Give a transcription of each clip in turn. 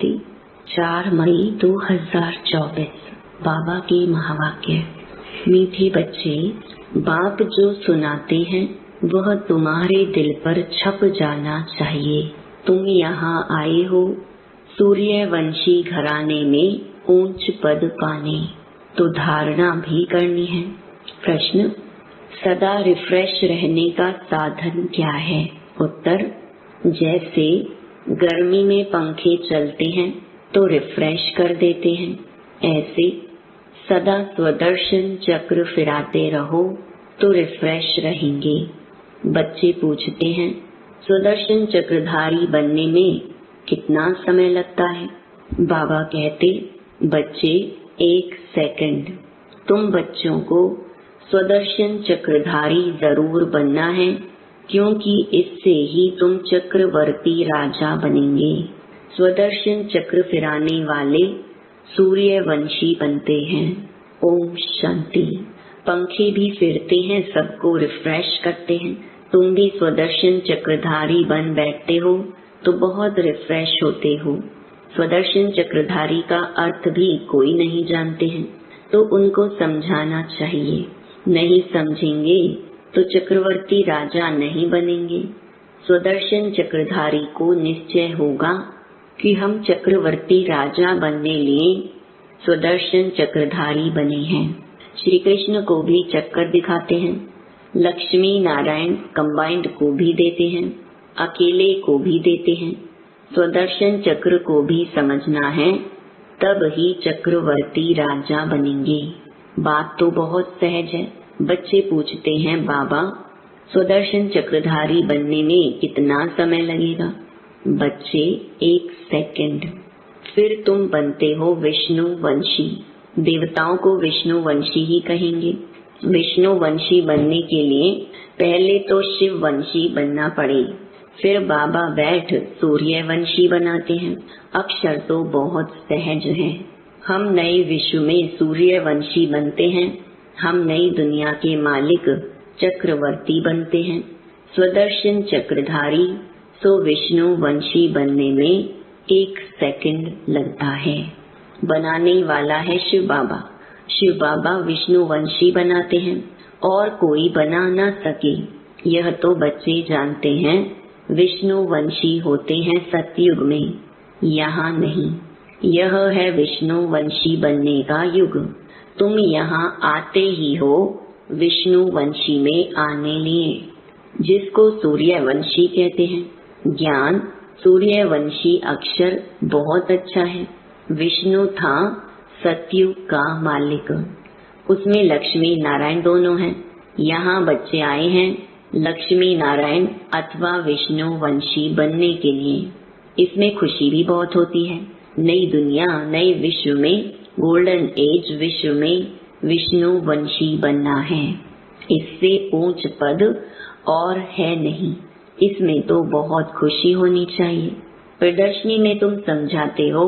शांति। 4 मई 2024 बाबा के महावाक्य। मीठे बच्चे, बाप जो सुनाते हैं वह तुम्हारे दिल पर छप जाना चाहिए। तुम यहाँ आए हो सूर्यवंशी घराने में ऊंच पद पाने, तो धारणा भी करनी है। प्रश्न, सदा रिफ्रेश रहने का साधन क्या है? उत्तर, जैसे गर्मी में पंखे चलते हैं तो रिफ्रेश कर देते हैं, ऐसे सदा स्वदर्शन चक्र फिराते रहो तो रिफ्रेश रहेंगे। बच्चे पूछते हैं, स्वदर्शन चक्रधारी बनने में कितना समय लगता है? बाबा कहते, बच्चे 1 सेकंड। तुम बच्चों को स्वदर्शन चक्रधारी जरूर बनना है, क्योंकि इससे ही तुम चक्रवर्ती राजा बनेंगे। स्वदर्शन चक्र फिराने वाले सूर्यवंशी बनते हैं। ओम शांति। पंखे भी फिरते हैं, सबको रिफ्रेश करते हैं। तुम भी स्वदर्शन चक्रधारी बन बैठते हो तो बहुत रिफ्रेश होते हो। स्वदर्शन चक्रधारी का अर्थ भी कोई नहीं जानते हैं, तो उनको समझाना चाहिए। नहीं समझेंगे तो चक्रवर्ती राजा नहीं बनेंगे। स्वदर्शन चक्रधारी को निश्चय होगा कि हम चक्रवर्ती राजा बनने लिए स्वदर्शन चक्रधारी बने हैं। श्री कृष्ण को भी चक्कर दिखाते हैं, लक्ष्मी नारायण कंबाइंड को भी देते हैं, अकेले को भी देते हैं। स्वदर्शन चक्र को भी समझना है, तब ही चक्रवर्ती राजा बनेंगे। बात तो बहुत सहज है। बच्चे पूछते हैं, बाबा स्वदर्शन चक्रधारी बनने में कितना समय लगेगा? बच्चे 1 सेकंड। फिर तुम बनते हो विष्णु वंशी। देवताओं को विष्णु वंशी ही कहेंगे। विष्णु वंशी बनने के लिए पहले तो शिव वंशी बनना पड़े, फिर बाबा बैठ सूर्यवंशी बनाते हैं। अक्षर तो बहुत सहज है। हम नए विश्व में सूर्यवंशी बनते हैं। हम नई दुनिया के मालिक चक्रवर्ती बनते हैं। स्वदर्शन चक्रधारी सो विष्णु वंशी बनने में 1 सेकंड लगता है। बनाने वाला है शिव बाबा। शिव बाबा विष्णु वंशी बनाते हैं और कोई बना न सके, यह तो बच्चे जानते हैं। विष्णु वंशी होते हैं सतयुग में, यहाँ नहीं। यह है विष्णु वंशी बनने का युग। तुम यहाँ आते ही हो विष्णु वंशी में आने लिए, जिसको सूर्यवंशी कहते हैं। ज्ञान सूर्यवंशी अक्षर बहुत अच्छा है। विष्णु था सतयुग का मालिक, उसमें लक्ष्मी नारायण दोनों हैं। यहाँ बच्चे आए हैं लक्ष्मी नारायण अथवा विष्णु वंशी बनने के लिए। इसमें खुशी भी बहुत होती है। नई दुनिया, नए विश्व में, गोल्डन एज विश्व में विष्णु वंशी बनना है। इससे ऊंच पद और है नहीं। इसमें तो बहुत खुशी होनी चाहिए। प्रदर्शनी में तुम समझाते हो,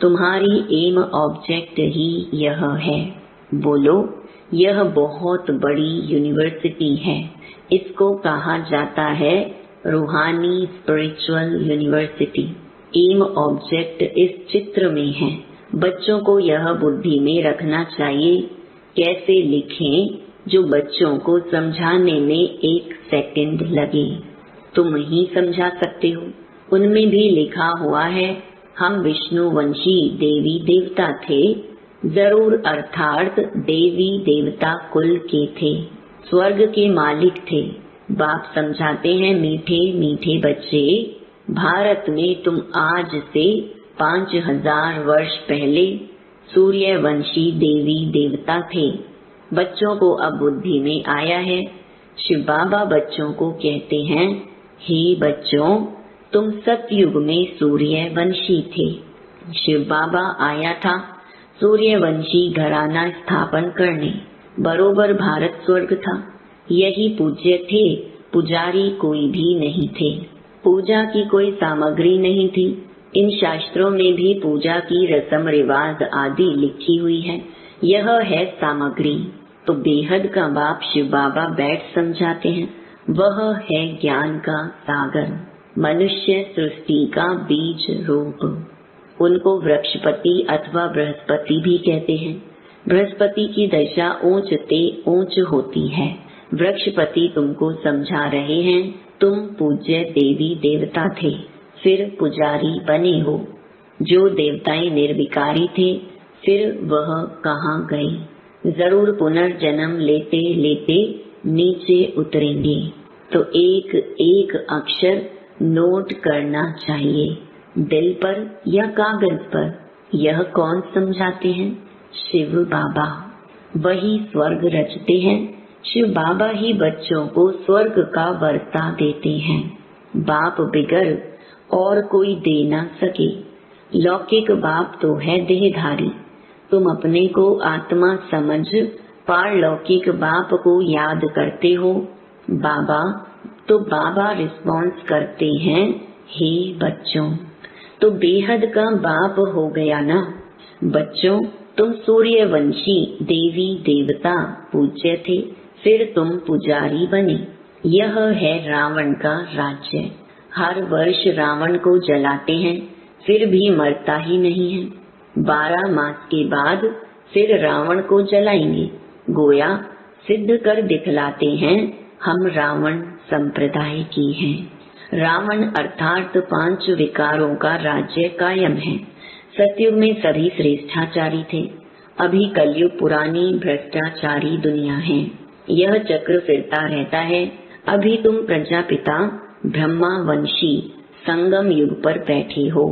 तुम्हारी एम ऑब्जेक्ट ही यह है। बोलो, यह बहुत बड़ी यूनिवर्सिटी है। इसको कहा जाता है रूहानी स्पिरिचुअल यूनिवर्सिटी। एम ऑब्जेक्ट इस चित्र में है। बच्चों को यह बुद्धि में रखना चाहिए। कैसे लिखें जो बच्चों को समझाने में 1 सेकंड लगे? तुम ही समझा सकते हो। उनमें भी लिखा हुआ है, हम विष्णु वंशी देवी देवता थे, जरूर अर्थात देवी देवता कुल के थे, स्वर्ग के मालिक थे। बाप समझाते हैं, मीठे मीठे बच्चे, भारत में तुम आज से 5000 वर्ष पहले सूर्यवंशी देवी देवता थे। बच्चों को अब बुद्धि में आया है। शिव बाबा बच्चों को कहते हैं, हे बच्चों, तुम सतयुग में सूर्यवंशी थे। शिव बाबा आया था सूर्यवंशी घराना स्थापन करने। बरोबर भारत स्वर्ग था। यही पूज्य थे। पुजारी कोई भी नहीं थे। पूजा की कोई सामग्री नहीं थी। इन शास्त्रों में भी पूजा की रस्म रिवाज आदि लिखी हुई है। यह है सामग्री। तो बेहद का बाप शिव बाबा बैठ समझाते हैं। वह है ज्ञान का सागर, मनुष्य सृष्टि का बीज रूप। उनको वृक्षपति अथवा बृहस्पति भी कहते हैं। बृहस्पति की दशा ऊंच ते ऊंच होती है। वृक्षपति तुमको समझा रहे हैं, तुम पूज्य देवी देवता थे, फिर पुजारी बने हो। जो देवताएं निर्विकारी थे, फिर वह कहाँ गए? जरूर पुनर्जन्म लेते लेते नीचे उतरेंगे। तो एक एक अक्षर नोट करना चाहिए, दिल पर या कागज पर। यह कौन समझाते हैं? शिव बाबा। वही स्वर्ग रचते हैं। शिव बाबा ही बच्चों को स्वर्ग का वर्ता देते हैं। बाप बिगर और कोई दे ना सके। लौकिक बाप तो है देहधारी। तुम अपने को आत्मा समझ पारलौकिक बाप को याद करते हो। बाबा तो बाबा रिस्पॉन्स करते हैं, हे बच्चों। तो बेहद का बाप हो गया ना। बच्चों, तुम सूर्यवंशी देवी देवता पूज्य थे, फिर तुम पुजारी बने। यह है रावण का राज्य। हर वर्ष रावण को जलाते हैं, फिर भी मरता ही नहीं है। 12 मास के बाद फिर रावण को जलाएंगे। गोया सिद्ध कर दिखलाते हैं, हम रावण संप्रदाय की हैं। रावण अर्थात 5 विकारों का राज्य कायम है। सतयुग में सभी श्रेष्ठाचारी थे। अभी कलयुग पुरानी भ्रष्टाचारी दुनिया है। यह चक्र फिरता रहता है। अभी तुम प्रजापिता ब्रह्मा वंशी संगम युग पर बैठे हो।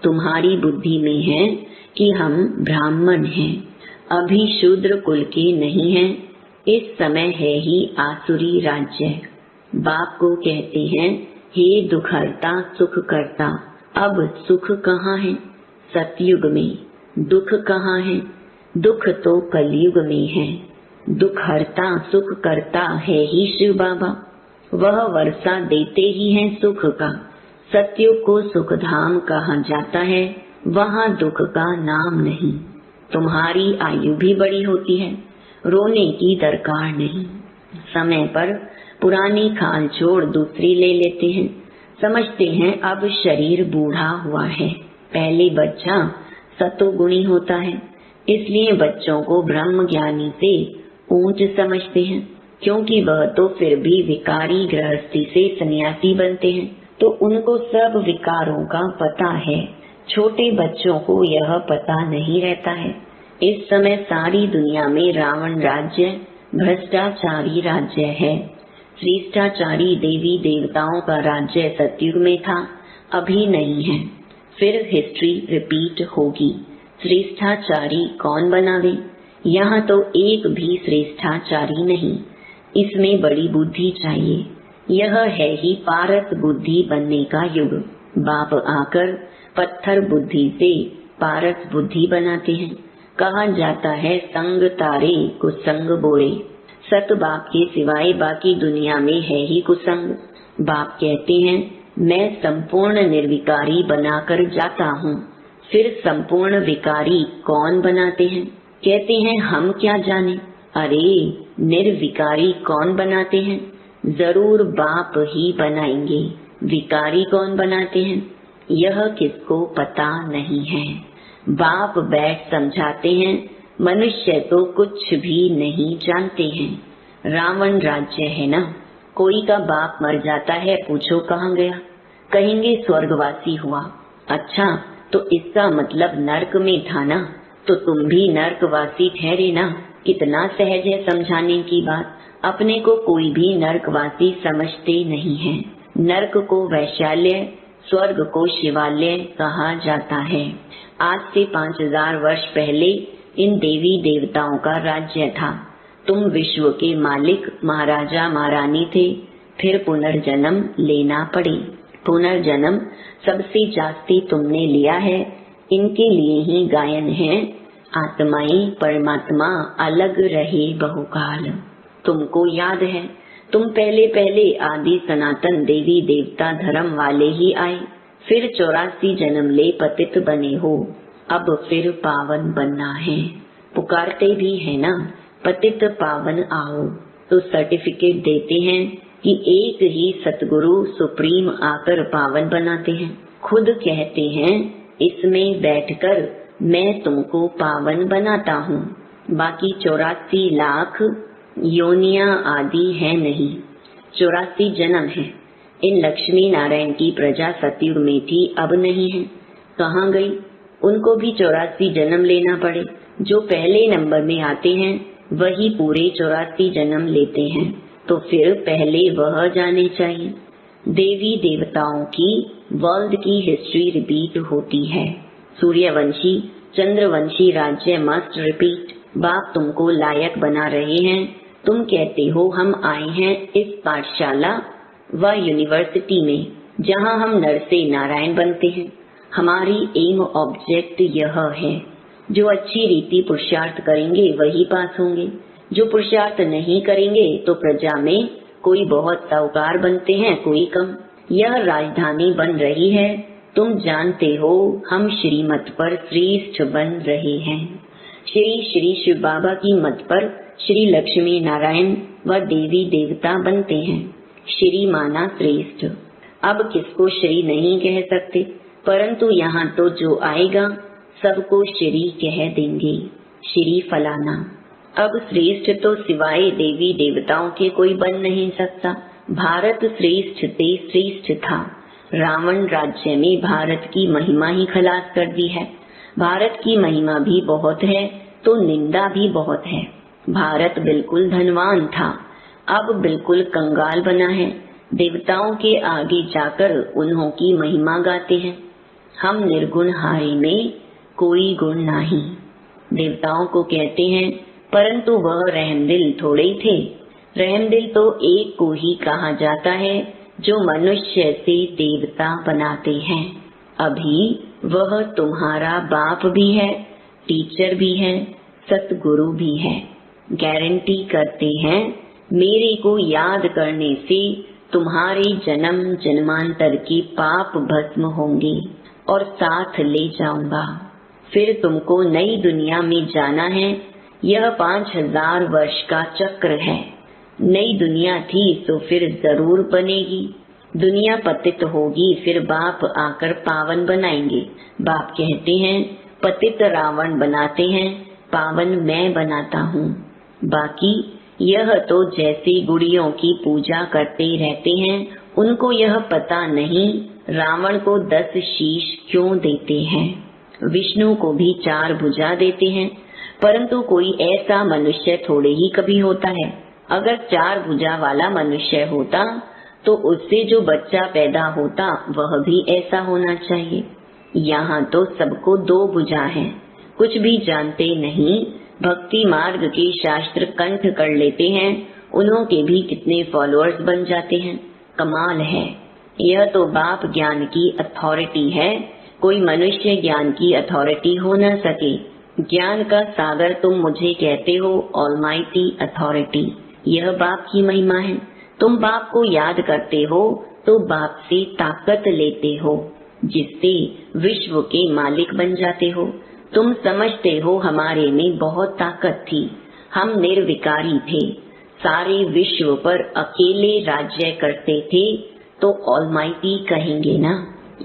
तुम्हारी बुद्धि में है कि हम ब्राह्मण हैं, अभी शूद्र कुल के नहीं हैं। इस समय है ही आसुरी राज्य। बाप को कहते हैं, हे दुखहर्ता सुख करता। अब सुख कहाँ है? सतयुग में। दुख कहाँ है? दुख तो कलयुग में है। दुखहर्ता सुख करता है ही शिव बाबा। वह वर्षा देते ही हैं सुख का। सतयुग को सुखधाम कहा जाता है, वहाँ दुख का नाम नहीं। तुम्हारी आयु भी बड़ी होती है, रोने की दरकार नहीं। समय पर पुरानी खाल छोड़ दूसरी ले लेते हैं। समझते हैं अब शरीर बूढ़ा हुआ है। पहले बच्चा सतोगुणी होता है, इसलिए बच्चों को ब्रह्म ज्ञानी से ऊंच समझते हैं, क्योंकि वह तो फिर भी विकारी गृहस्थी से सन्यासी बनते हैं, तो उनको सब विकारों का पता है। छोटे बच्चों को यह पता नहीं रहता है। इस समय सारी दुनिया में रावण राज्य भ्रष्टाचारी राज्य है। श्रेष्ठाचारी देवी देवताओं का राज्य सतयुग में था, अभी नहीं है। फिर हिस्ट्री रिपीट होगी। श्रेष्ठाचारी कौन बनावे? यहाँ तो एक भी श्रेष्ठाचारी नहीं। इसमें बड़ी बुद्धि चाहिए। यह है ही पारस बुद्धि बनने का युग। बाप आकर पत्थर बुद्धि से पारस बुद्धि बनाते हैं। कहा जाता है, संग तारे कुसंग बोरे। सत बाप के सिवाय बाकी दुनिया में है ही कुसंग। बाप कहते हैं, मैं संपूर्ण निर्विकारी बनाकर जाता हूँ। फिर संपूर्ण विकारी कौन बनाते हैं? कहते हैं, हम क्या जाने। अरे निर्विकारी कौन बनाते हैं? जरूर बाप ही बनाएंगे। विकारी कौन बनाते हैं? यह किसको पता नहीं है। बाप बैठ समझाते हैं। मनुष्य तो कुछ भी नहीं जानते हैं। रावण राज्य है ना। कोई का बाप मर जाता है, पूछो कहाँ गया? कहेंगे स्वर्गवासी हुआ। अच्छा, तो इसका मतलब नर्क में था ना, तो तुम भी नर्कवासी ठहरे ना। कितना सहज है समझाने की बात। अपने को कोई भी नर्कवासी समझते नहीं है। नर्क को वैशाल्य, स्वर्ग को शिवालय कहा जाता है। आज से 5000 वर्ष पहले इन देवी देवताओं का राज्य था। तुम विश्व के मालिक महाराजा महारानी थे। फिर पुनर्जन्म लेना पड़े। पुनर्जन्म सबसे जास्ती तुमने लिया है। इनके लिए ही गायन है, आत्माएं परमात्मा अलग रहे बहुकाल। तुमको याद है, तुम पहले पहले आदि सनातन देवी देवता धर्म वाले ही आए, फिर 84 जन्म ले पतित बने हो। अब फिर पावन बनना है। पुकारते भी है ना, पतित पावन आओ। तो सर्टिफिकेट देते हैं कि एक ही सतगुरु सुप्रीम आकर पावन बनाते हैं। खुद कहते हैं, इसमें बैठकर मैं तुमको पावन बनाता हूँ। बाकी 84 लाख योनियां आदि है नहीं, 84 जन्म है। इन लक्ष्मी नारायण की प्रजा सतयुग में थी, अब नहीं है, कहाँ गई? उनको भी 84 जन्म लेना पड़े। जो पहले नंबर में आते हैं वही पूरे 84 जन्म लेते हैं, तो फिर पहले वह जाने चाहिए। देवी देवताओं की वर्ल्ड की हिस्ट्री रिपीट होती है। सूर्यवंशी चंद्रवंशी राज्य मस्ट रिपीट। बाप तुमको लायक बना रहे हैं। तुम कहते हो हम आए हैं इस पाठशाला व यूनिवर्सिटी में जहां हम नर से नारायण बनते हैं। हमारी एम ऑब्जेक्ट यह है, जो अच्छी रीति पुरुषार्थ करेंगे वही पास होंगे, जो पुरुषार्थ नहीं करेंगे तो प्रजा में कोई बहुत साहूकार बनते हैं, कोई कम। यह राजधानी बन रही है, तुम जानते हो हम श्रीमत पर श्रेष्ठ बन रहे हैं। श्री श्री शिव बाबा की मत पर श्री लक्ष्मी नारायण व देवी देवता बनते हैं। श्री माना श्रेष्ठ। अब किसको श्री नहीं कह सकते, परंतु यहाँ तो जो आएगा सबको श्री कह देंगे, श्री फलाना। अब श्रेष्ठ तो सिवाय देवी देवताओं के कोई बन नहीं सकता। भारत श्रेष्ठ से श्रेष्ठ था। रावण राज्य में भारत की महिमा ही खलास कर दी है। भारत की महिमा भी बहुत है तो निंदा भी बहुत है। भारत बिल्कुल धनवान था, अब बिल्कुल कंगाल बना है। देवताओं के आगे जाकर उन्हों की महिमा गाते हैं। हम निर्गुण हारे में कोई गुण नहीं, देवताओं को कहते हैं, परंतु वह रहमदिल थोड़े ही थे। रहमदिल तो एक को ही कहा जाता है जो मनुष्य से देवता बनाते हैं। अभी वह तुम्हारा बाप भी है, टीचर भी है, सतगुरु भी है। गारंटी करते हैं मेरे को याद करने से तुम्हारे जन्म जन्मांतर के पाप भस्म होंगे और साथ ले जाऊंगा। फिर तुमको नई दुनिया में जाना है। यह 5000 वर्ष का चक्र है। नई दुनिया थी तो फिर जरूर बनेगी। दुनिया पतित होगी, फिर बाप आकर पावन बनाएंगे। बाप कहते हैं पतित रावण बनाते हैं, पावन मैं बनाता हूँ। बाकी यह तो जैसे गुड़ियों की पूजा करते रहते हैं, उनको यह पता नहीं रावण को 10 शीश क्यों देते हैं। विष्णु को भी 4 भुजा देते हैं, परंतु कोई ऐसा मनुष्य थोड़े ही कभी होता है। अगर 4 भुजा वाला मनुष्य होता तो उससे जो बच्चा पैदा होता वह भी ऐसा होना चाहिए। यहाँ तो सबको 2 भुजा है, कुछ भी जानते नहीं। भक्ति मार्ग के शास्त्र कंठ कर लेते हैं, उन्हों के भी कितने फॉलोअर्स बन जाते हैं। कमाल है। यह तो बाप ज्ञान की अथॉरिटी है, कोई मनुष्य ज्ञान की अथॉरिटी हो न सके। ज्ञान का सागर तुम मुझे कहते हो, ऑलमाइटी अथॉरिटी। यह बाप की महिमा है। तुम बाप को याद करते हो तो बाप से ताकत लेते हो, जिससे विश्व के मालिक बन जाते हो। तुम समझते हो हमारे में बहुत ताकत थी, हम निर्विकारी थे, सारे विश्व पर अकेले राज्य करते थे, तो ऑलमाइटी कहेंगे ना।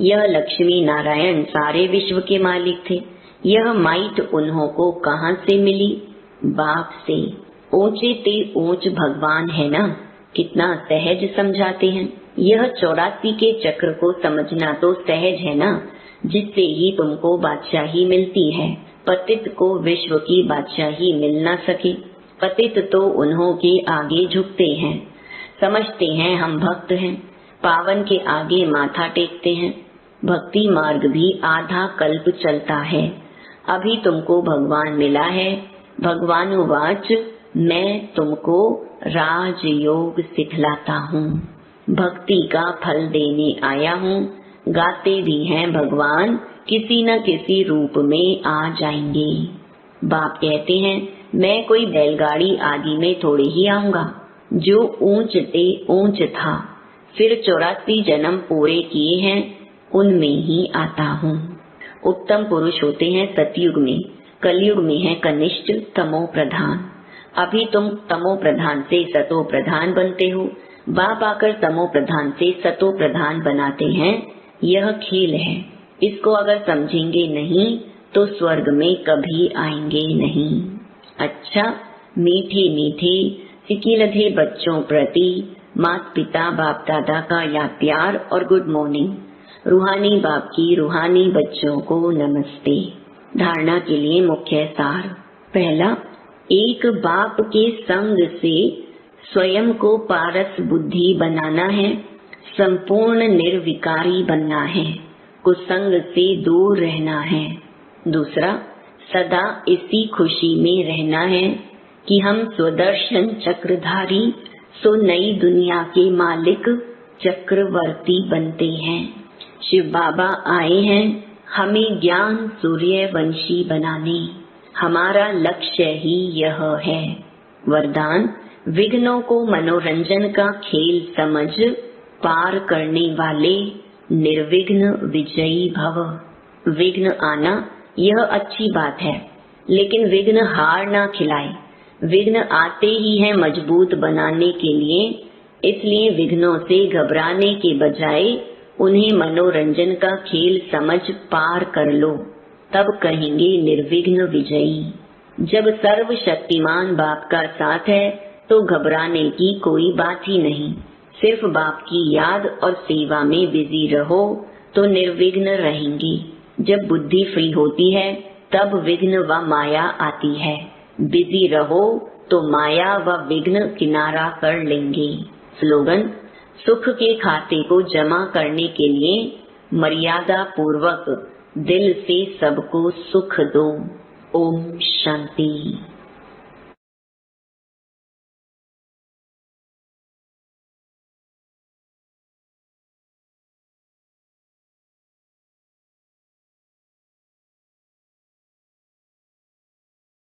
यह लक्ष्मी नारायण सारे विश्व के मालिक थे। यह माइट उन्हों को कहाँ से मिली? बाप से। ऊंचे ते ऊंच भगवान है ना, कितना सहज समझाते हैं। यह 84 के चक्र को समझना तो सहज है ना, जिससे ही तुमको बादशाही मिलती है। पतित को विश्व की बादशाही मिल ना सके। पतित तो उन्हों के आगे झुकते हैं, समझते हैं हम भक्त हैं, पावन के आगे माथा टेकते हैं। भक्ति मार्ग भी आधा कल्प चलता है। अभी तुमको भगवान मिला है। भगवानुवाच मैं तुमको राजयोग सिखलाता हूँ, भक्ति का फल देने आया हूँ। गाते भी हैं भगवान किसी न किसी रूप में आ जाएंगे। बाप कहते हैं मैं कोई बैलगाड़ी आदि में थोड़े ही आऊंगा। जो ऊंच ते ऊंच था, फिर 84 जन्म पूरे किए हैं, उनमें ही आता हूँ। उत्तम पुरुष होते हैं सतयुग में, कलयुग में है कनिष्ठ तमो प्रधान। अभी तुम तमो प्रधान से सतो प्रधान बनते हो। बाप आकर तमो प्रधान से सतो प्रधान बनाते हैं। यह खेल है। इसको अगर समझेंगे नहीं तो स्वर्ग में कभी आएंगे नहीं। अच्छा, मीठे मीठे सिकिलधे बच्चों प्रति माता पिता बाप दादा का याद प्यार और गुड मॉर्निंग। रूहानी बाप की रूहानी बच्चों को नमस्ते। धारणा के लिए मुख्य सार। पहला, एक बाप के संग से स्वयं को पारस बुद्धि बनाना है, संपूर्ण निर्विकारी बनना है, कुसंग से दूर रहना है। दूसरा, सदा इसी खुशी में रहना है कि हम स्वदर्शन चक्रधारी सो नई दुनिया के मालिक चक्रवर्ती बनते हैं। शिव बाबा आए हैं हमें ज्ञान सूर्यवंशी बनाने, हमारा लक्ष्य ही यह है। वरदान, विघ्नों को मनोरंजन का खेल समझ पार करने वाले निर्विघ्न विजयी भव। विघ्न आना यह अच्छी बात है, लेकिन विघ्न हार ना खिलाए। विघ्न आते ही है मजबूत बनाने के लिए, इसलिए विघ्नों से घबराने के बजाय उन्हें मनोरंजन का खेल समझ पार कर लो, तब कहेंगे निर्विघ्न विजयी। जब सर्वशक्तिमान बाप का साथ है तो घबराने की कोई बात ही नहीं। सिर्फ बाप की याद और सेवा में बिजी रहो तो निर्विघ्न रहेंगी। जब बुद्धि फ्री होती है तब विघ्न व माया आती है। बिजी रहो तो माया व विघ्न किनारा कर लेंगे। स्लोगन, सुख के खाते को जमा करने के लिए मर्यादा पूर्वक दिल से सबको सुख दो। ओम शांति।